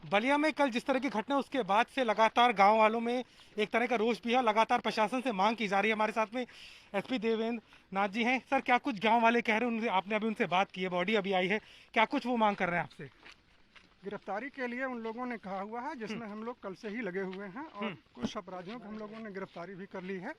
बलिया में कल जिस तरह की घटना उसके बाद से लगातार गांव वालों में एक तरह का रोष भी है। लगातार प्रशासन से मांग की जा रही है। हमारे साथ में एसपी देवेंद्र नाथ जी हैं। सर, क्या कुछ गांव वाले कह रहे हैं? उनसे आपने अभी उनसे बात की है, बॉडी अभी आई है, क्या कुछ वो मांग कर रहे हैं आपसे? गिरफ्तारी के लिए उन लोगों ने कहा हुआ है, जिसमें हम लोग कल से ही लगे हुए हैं और कुछ अपराधियों को हम लोगों ने गिरफ्तारी भी कर ली है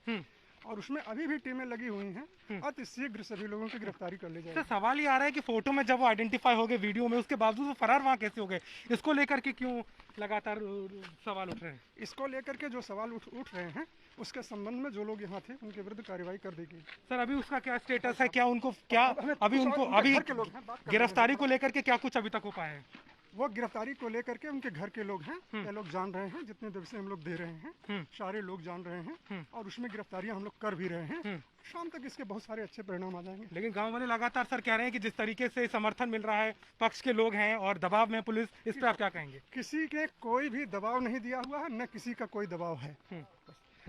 और उसमें अभी भी टीमें लगी हुई हैं। अति शीघ्र सभी लोगों की गिरफ्तारी कर ली सर, जाएगी। सवाल ये आ रहा है कि फोटो में जब वो आइडेंटिफाई हो गए वीडियो में, उसके बावजूद वो फरार वहाँ कैसे हो गए? इसको लेकर के क्यों लगातार सवाल उठ रहे हैं? इसको लेकर के जो सवाल उठ रहे हैं, उसके संबंध में जो लोग यहाँ थे उनके विरुद्ध कार्रवाई कर दी गई। सर, अभी उसका क्या स्टेटस है? क्या उनको क्या अभी उनको अभी घर के लोग हैं, बात कर रहे हैं। गिरफ्तारी को लेकर के क्या कुछ अभी तक हो पाया है? वो गिरफ्तारी को लेकर के उनके घर के लोग हैं, ये लोग जान रहे हैं, जितने देर से हम लोग दे रहे हैं सारे लोग जान रहे हैं और उसमें गिरफ्तारियां हम लोग कर भी रहे हैं। शाम तक इसके बहुत सारे अच्छे परिणाम आ जाएंगे। लेकिन गांव वाले लगातार सर कह रहे हैं कि जिस तरीके से समर्थन मिल रहा है, पक्ष के लोग हैं और दबाव में पुलिस, इस पे आप क्या कहेंगे? किसी के कोई भी दबाव नहीं दिया हुआ है, न किसी का कोई दबाव है।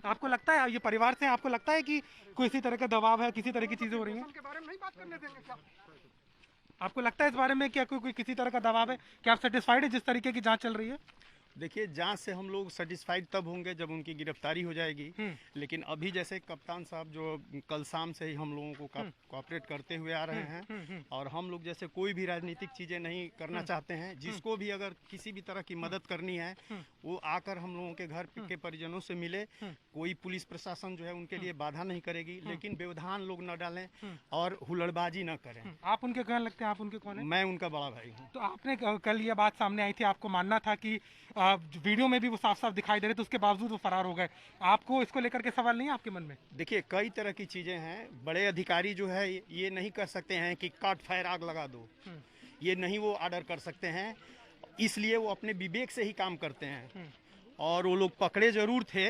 आपको लगता है, ये परिवार से आपको लगता है कि कोई इसी तरह का दबाव है, किसी तरह की चीजें हो रही हैं? के बारे में नहीं बात करने देंगे क्या? आपको लगता है इस बारे में क्या कोई किसी तरह का दबाव है? क्या आप सेटिस्फाइड है जिस तरीके की जांच चल रही है? देखिए, जांच से हम लोग सेटिस्फाइड तब होंगे जब उनकी गिरफ्तारी हो जाएगी। लेकिन अभी जैसे कप्तान साहब जो कल शाम से ही हम लोगों को कोऑपरेट करते हुए आ रहे हैं और हम लोग जैसे कोई भी राजनीतिक चीज़ें नहीं करना चाहते हैं। जिसको भी अगर किसी भी तरह की मदद करनी है, वो आकर हम लोगों के घर के परिजनों से मिले। कोई पुलिस प्रशासन जो है उनके लिए बाधा नहीं करेगी, लेकिन व्यवधान लोग न डालें और हुल्लड़बाजी न करें। आप उनके कौन लगते हैं? आप उनके कौन है? मैं उनका बड़ा भाई हूँ। तो आपने कल ये बात सामने आई थी, आपको मानना था कि वीडियो में भी वो साफ साफ दिखाई दे रहे थे, उसके बावजूद वो फरार हो गए। आपको इसको लेकर के सवाल नहीं है आपके मन में? देखिए, कई तरह की चीज़ें हैं। बड़े अधिकारी जो है ये नहीं कर सकते हैं कि काट फायर आग लगा दो, ये नहीं वो ऑर्डर कर सकते हैं। इसलिए वो अपने विवेक से ही काम करते हैं। और वो लोग पकड़े जरूर थे,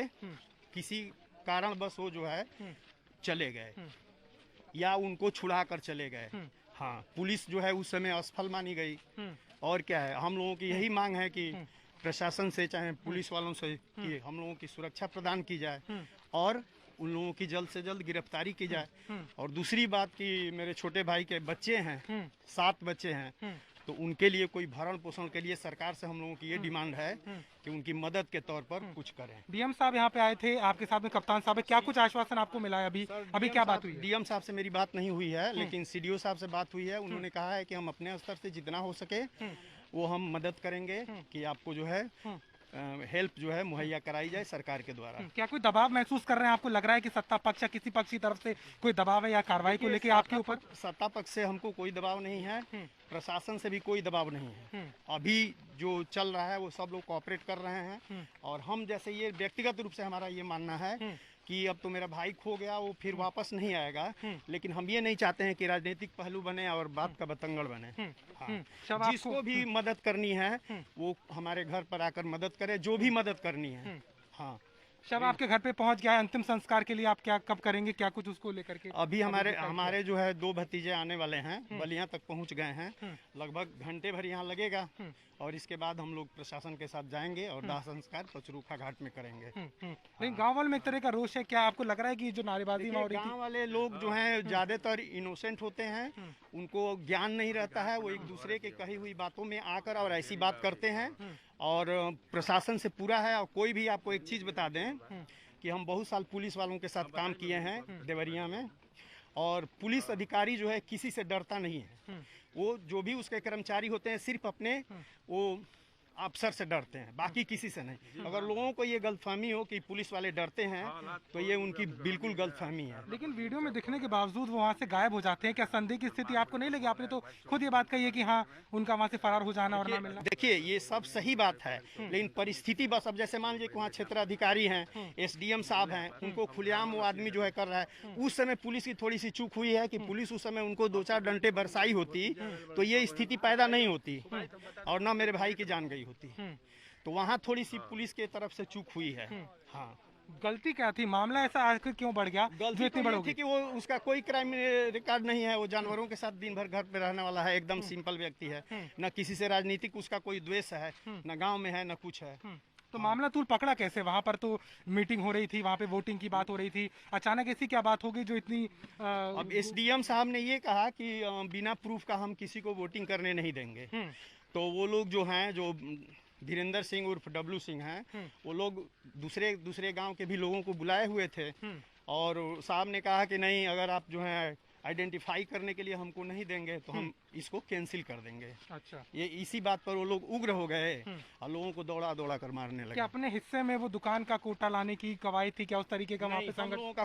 किसी कारणवश वो जो है चले गए या उनको छुड़ा कर चले गए। हाँ, पुलिस जो है उस समय असफल मानी गई। और क्या है, हम लोगों की यही मांग है कि प्रशासन से चाहे पुलिस वालों से कि हम लोगों की सुरक्षा प्रदान की जाए और उन लोगों की जल्द से जल्द गिरफ्तारी की जाए। और दूसरी बात कि मेरे छोटे भाई के बच्चे हैं, 7 बच्चे हैं, तो उनके लिए कोई भरण पोषण के लिए सरकार से हम लोगों की ये डिमांड है कि उनकी मदद के तौर पर कुछ करें। डीएम साहब यहाँ पे आए थे, आपके साथ में कप्तान साहब है, क्या कुछ आश्वासन आपको मिला है अभी? अभी क्या बात हुई है? डीएम साहब से मेरी बात नहीं हुई है, लेकिन सीडीओ साहब से बात हुई है। उन्होंने कहा है कि हम अपने स्तर से जितना हो सके वो हम मदद करेंगे कि आपको जो है हेल्प जो है मुहैया कराई जाए सरकार के द्वारा। क्या कोई दबाव महसूस कर रहे हैं? आपको लग रहा है कि सत्ता पक्ष या किसी पक्ष की तरफ से कोई दबाव है या कार्रवाई को लेकर आपके ऊपर? सत्ता पक्ष से हमको कोई दबाव नहीं है, प्रशासन से भी कोई दबाव नहीं है। अभी जो चल रहा है वो सब लोग कोऑपरेट कर रहे हैं और हम जैसे ये व्यक्तिगत रूप से हमारा ये मानना है कि अब तो मेरा भाई खो गया, वो फिर वापस नहीं आएगा। लेकिन हम ये नहीं चाहते हैं कि राजनीतिक पहलू बने और बात का बतंगड़ बने। हाँ, जिसको भी मदद करनी है वो हमारे घर पर आकर मदद करे, जो भी मदद करनी है। हाँ, शव आपके घर पे पहुंच गया है, अंतिम संस्कार के लिए आप क्या कब करेंगे? क्या कुछ उसको लेकर के अभी हमारे जो है 2 भतीजे आने वाले हैं, बलिया तक पहुंच गए हैं। लगभग घंटे भर यहाँ लगेगा और इसके बाद हम लोग प्रशासन के साथ जाएंगे और दाह संस्कार पचरूखा घाट में करेंगे। लेकिन गांव वाले में एक तरह का रोष है, क्या आपको लग रहा है कि जो नारेबाजी हो रही थी? गाँव वाले लोग जो हैं ज्यादातर इनोसेंट होते हैं, उनको ज्ञान नहीं रहता है। वो एक दूसरे के कही हुई बातों में आकर और ऐसी बात करते हैं। और प्रशासन से पूरा है। और कोई भी आपको एक चीज़ बता दें कि हम बहुत साल पुलिस वालों के साथ काम किए हैं देवरिया में, और पुलिस अधिकारी जो है किसी से डरता नहीं है। वो जो भी उसके कर्मचारी होते हैं सिर्फ अपने वो अफसर से डरते हैं, बाकी किसी से नहीं। अगर लोगों को ये गलतफहमी हो कि पुलिस वाले डरते हैं तो ये उनकी बिल्कुल गलतफहमी है। लेकिन वीडियो में दिखने के बावजूद वो वहाँ से गायब हो जाते हैं, क्या संदेह की स्थिति आपको नहीं लगी? आपने तो खुद ये बात कही है कि हाँ, उनका वहाँ से फरार हो जाना और ना मिलना। देखिए, ये सब सही बात है, लेकिन परिस्थिति बस अब जैसे मान लीजिए कि वहाँ क्षेत्राधिकारी हैं, एसडीएम साहब हैं, उनको खुलेआम वो आदमी जो है कर रहा है। उस समय पुलिस की थोड़ी सी चूक हुई है कि पुलिस उस समय उनको 2-4 डंडे बरसाई होती तो ये स्थिति पैदा नहीं होती और ना मेरे भाई की जान गई होती। तो वहाँ थोड़ी सी पुलिस के तरफ से चूक हुई है। हाँ, गलती क्या थी? मामला ऐसा आखिर क्यों बढ़ गया? गलती तो ये थी कि वो उसका कोई क्राइम रिकॉर्ड नहीं है। वो जानवरों के साथ दिन भर घर पे रहने वाला है, एकदम सिंपल व्यक्ति है। न किसी से राजनीतिक उसका कोई द्वेष है, न गांव में है, न कुछ है। तो मामला तूल पकड़ा कैसे? वहाँ पर तो मीटिंग हो रही थी, वहाँ पे वोटिंग की बात हो रही थी, अचानक ऐसी क्या बात हो गई जो इतनी अब एसडीएम साहब ने ये कहा कि बिना प्रूफ का हम किसी को वोटिंग करने नहीं देंगे। तो वो लोग जो हैं, जो धीरेन्द्र सिंह उर्फ डब्लू सिंह हैं, वो लोग दूसरे दूसरे गांव के भी लोगों को बुलाए हुए थे और साहब ने कहा कि नहीं, अगर आप जो है आइडेंटिफाई करने के लिए हमको नहीं देंगे तो हम इसको कैंसिल कर देंगे। अच्छा, ये इसी बात पर वो लोग उग्र हो गए और लोगों को दौड़ा दौड़ा कर मारने लगे। क्या अपने हिस्से में वो दुकान का कोटा लाने की कवायद थी क्या? उस तरीके का वहाँ पे नहीं, हम संगठन? लोगों का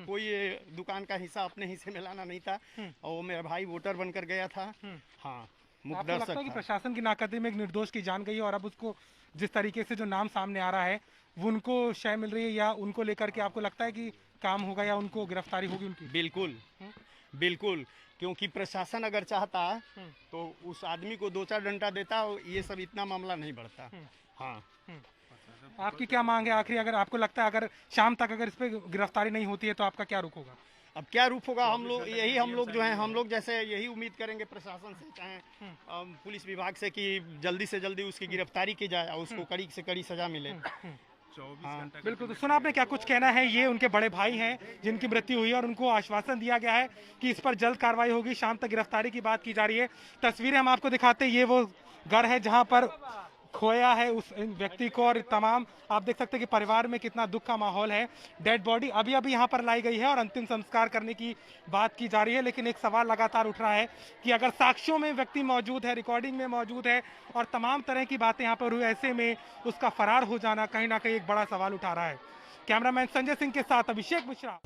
कोई दुकान का हिस्सा अपने हिस्से में लाना नहीं था और वो मेरा भाई वोटर बनकर गया था। हाँ, आपको मुख्य लगता है दर्शक कि था। प्रशासन की नाकाती में एक निर्दोष की जान गई है और अब उसको जिस तरीके से जो नाम सामने आ रहा है वो उनको शय मिल रही है, या उनको लेकर के आपको लगता है कि काम होगा या उनको गिरफ्तारी होगी उनकी? बिल्कुल बिल्कुल, क्योंकि प्रशासन अगर चाहता तो उस आदमी को 2-4 डंडा देता और ये सब इतना मामला नहीं बढ़ता। हाँ, आपकी क्या मांग है आखिरी? अगर आपको लगता है अगर शाम तक अगर इस पे गिरफ्तारी नहीं होती है तो आपका क्या रुख होगा? अब क्या रूप होगा? हम लोग जो हैं, हम लोग जैसे यही उम्मीद करेंगे प्रशासन से, चाहे पुलिस विभाग से, कि जल्दी से जल्दी उसकी गिरफ्तारी की जाए और उसको कड़ी से कड़ी सजा मिले। 24 हाँ, घंटा बिल्कुल। तो सुना आपने, क्या कुछ कहना है? ये उनके बड़े भाई हैं जिनकी मृत्यु हुई है और उनको आश्वासन दिया गया है कि इस पर जल्द कार्रवाई होगी, शाम तक गिरफ्तारी की बात की जा रही है। तस्वीरें हम आपको दिखाते हैं, ये वो घर है जहां पर खोया है उस व्यक्ति को, और तमाम आप देख सकते हैं कि परिवार में कितना दुख का माहौल है। डेड बॉडी अभी अभी यहाँ पर लाई गई है और अंतिम संस्कार करने की बात की जा रही है, लेकिन एक सवाल लगातार उठ रहा है कि अगर साक्ष्यों में व्यक्ति मौजूद है, रिकॉर्डिंग में मौजूद है और तमाम तरह की बातें यहाँ पर हुई, ऐसे में उसका फरार हो जाना कहीं ना कहीं एक बड़ा सवाल उठा रहा है। कैमरामैन संजय सिंह के साथ अभिषेक मिश्रा।